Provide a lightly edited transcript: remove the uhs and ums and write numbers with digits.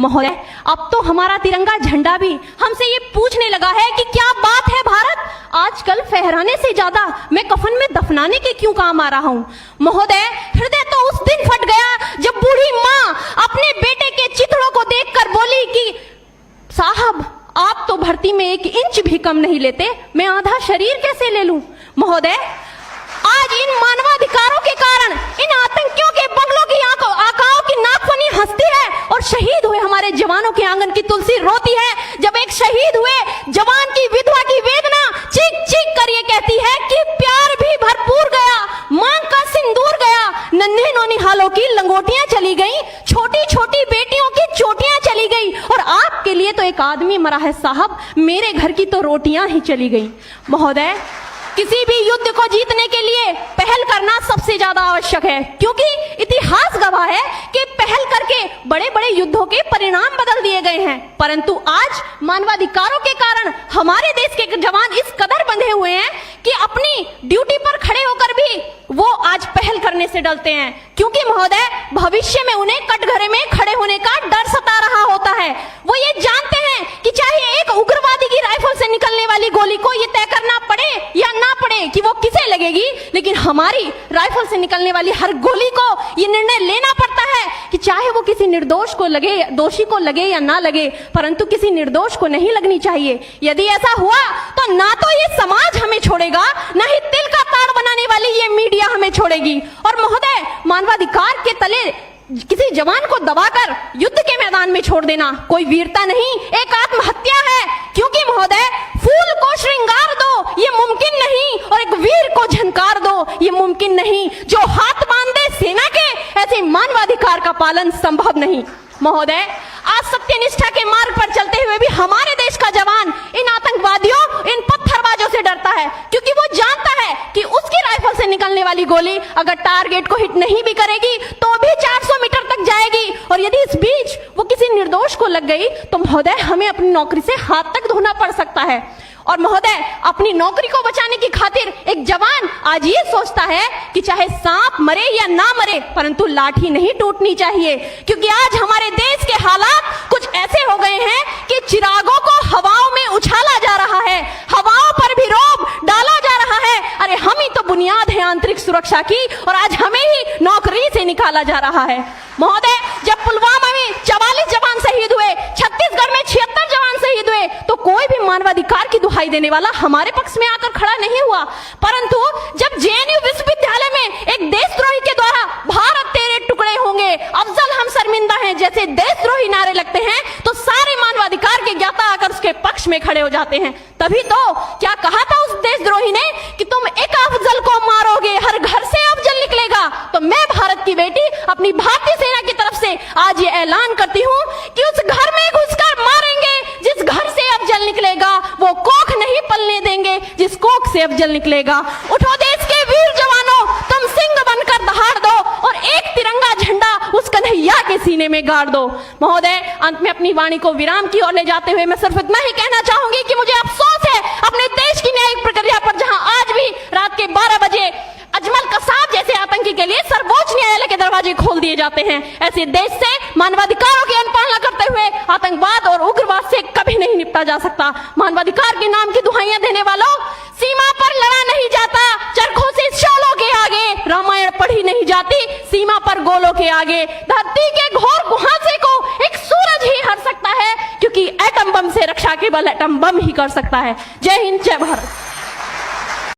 महोदय, अब तो हमारा तिरंगा झंडा भी हमसे ये पूछने लगा है कि क्या बात है भारत, आजकल फहराने से ज्यादा मैं कफन में दफनाने के क्यों काम आ रहा हूँ। महोदय, हृदय तो उस दिन फट गया जब बूढ़ी माँ अपने बेटे के चिथड़ों को देखकर बोली कि साहब, आप तो भर्ती में 1 इंच भी कम नहीं लेते, मैं आधा शरीर कैसे ले लूं। महोदय, आज इन मानवाधिकारों के कारण इन आतंकियों के बंगलों की आकाओं की नाकफनी हंसती है और शहीद हुए हमारे जवानों के आंगन की तुलसी रोती है। जब एक शहीद हुए जवान की विधवा की वेदना चीख चीख कर ये कहती है कि प्यार भी भरपूर गया, मांग का सिंदूर गया, नन्हे नौनिहालों की लंगोटियां चली गई, छोटी छोटी बेटियों की चोटियां चली गई, और आपके लिए तो एक आदमी मरा है साहब, मेरे घर की तो रोटियां ही चली गई। महोदय, किसी भी युद्ध को जीतने के लिए पहल करना सबसे ज्यादा आवश्यक है, क्योंकि इतिहास गवाह है कि पहल करके बड़े बड़े युद्धों के परिणाम बदल दिए गए हैं। परंतु आज मानवाधिकारों के कारण हमारे देश के जवान इस कदर बंधे हुए हैं कि अपनी ड्यूटी पर खड़े होकर भी वो आज पहल करने से डरते हैं, क्योंकि महोदय, भविष्य में उन्हें कटघरे में खड़े होने का डर सता रहा होता है। वो ये जानते हैं कि चाहे एक उग्रवादी की राइफल से निकलने वाली गोली को ये तय करना पड़े या ना पड़े कि वो किसे लगेगी, लेकिन हमारी राइफल से निकलने वाली हर गोली को ये निर्णय लेना पड़ता है कि चाहे वो किसी निर्दोष को लगे, दोषी को लगे या ना लगे, परंतु किसी निर्दोष को नहीं लगनी चाहिए। यदि ऐसा हुआ तो ना तो ये समाज हमें छोड़ेगा, ना ही तिल का ताड़ बनाने वाली ये मीडिया हमें छोड़ेगी। और महोदय, मानवाधिकार के तले किसी जवान को दबाकर युद्ध के मैदान में छोड़ देना कोई वीरता नहीं, एक आत्महत्या है। क्योंकि महोदय, फूल को श्रृंगार दो ये मुमकिन नहीं, और एक वीर को झंकार दो ये मुमकिन नहीं। जो हाथ बांध दे सेना के, ऐसे मानवाधिकार का पालन संभव नहीं। महोदय, आज सत्यनिष्ठा के मार्ग पर चलते हुए भी हमारे देश का जवान इन आतंकवादियों, इन पत्थरबाजों से डरता है, क्योंकि वो जानता है कि उसकी राइफल से निकलने वाली गोली अगर टारगेट को हिट नहीं भी करेगी तो भी 400 मीटर तक जाएगी, और यदि इस बीच वो किसी निर्दोष को लग गई तो महोदय, हमें अपनी नौकरी से हाथ तक धोना पड़ सकता है। और महोदय, अपनी नौकरी को बचाने की खातिर एक जवान आज ये सोचता है कि चाहे सांप मरे या ना मरे, परंतु लाठी नहीं टूटनी चाहिए, क्योंकि आज हमारे देश के हालात कुछ ऐसे हो गए हैं कि चिरागों को हवाओं में उछाला जा रहा है, हवाओं पर भी रोब डाला जा रहा है। अरे हम ही तो बुनियाद है आंतरिक सुरक्षा की, और आज हमें ही नौकरी से निकाला जा रहा है। महोदय, जब पुलवामा में 44 जवान शहीद हुए, छत्तीसगढ़ में 76 जवान शहीद हुए, तो कोई भी मानवाधिकार की दुहाई देने वाला हमारे पक्ष में आकर खड़ा नहीं हुआ। परंतु जब जेएनयू विश्वविद्यालय में एक देशद्रोही के द्वारा भारत तेरे टुकड़े होंगे, अफजल हम शर्मिंदा हैं जैसे देशद्रोही नारे लगते हैं, तो सारे मानवाधिकार के ज्ञाता आकर उसके पक्ष में खड़े हो जाते हैं। तभी तो क्या कहा था उस देशद्रोही ने कि तुम एक अफजल को मारोगे, हर घर से अफजल निकलेगा। तो मैं भारत की बेटी अपनी भारतीय सेना की तरफ से आज ये ऐलान करती हूँ कि उस घर में घुसकर मारेंगे जिस घर से अफजल निकलेगा, वो कोख नहीं पलने देंगे जिस कोख से अफजल निकलेगा। उठो देश के वीर जवानों, तुम सिंह बनकर दहाड़ दो और एक तिरंगा झंडा उस कन्हैया के सीने में गाड़ दो। महोदय, अंत में अपनी वाणी को विराम की ओर ले जाते हुए मैं सिर्फ इतना ही कहना चाहूंगी कि मुझे अफसोस है अपने देश की न्यायिक प्रक्रिया पर, जहां आज भी रात के 12 बजे अजमल कसाब जैसे आतंकी के लिए सर्वोच्च न्यायालय के दरवाजे खोल दिए जाते हैं। ऐसे देश से मानवाधिकारों की अनुपालना करते हुए आतंकवाद और उग्रवाद से कभी नहीं निपटा जा सकता। मानवाधिकार के नाम की दुहाइयां देने वालों, सीमा पर लड़ा नहीं जाता चरखों से शोलों के आगे, रामायण पढ़ी नहीं जाती सीमा पर गोलों के आगे। धरती के घोर कुहासे को एक सूरज ही हर सकता है, क्योंकि एटम बम से रक्षा केवल एटम बम ही कर सकता है। जय हिंद, जय भारत।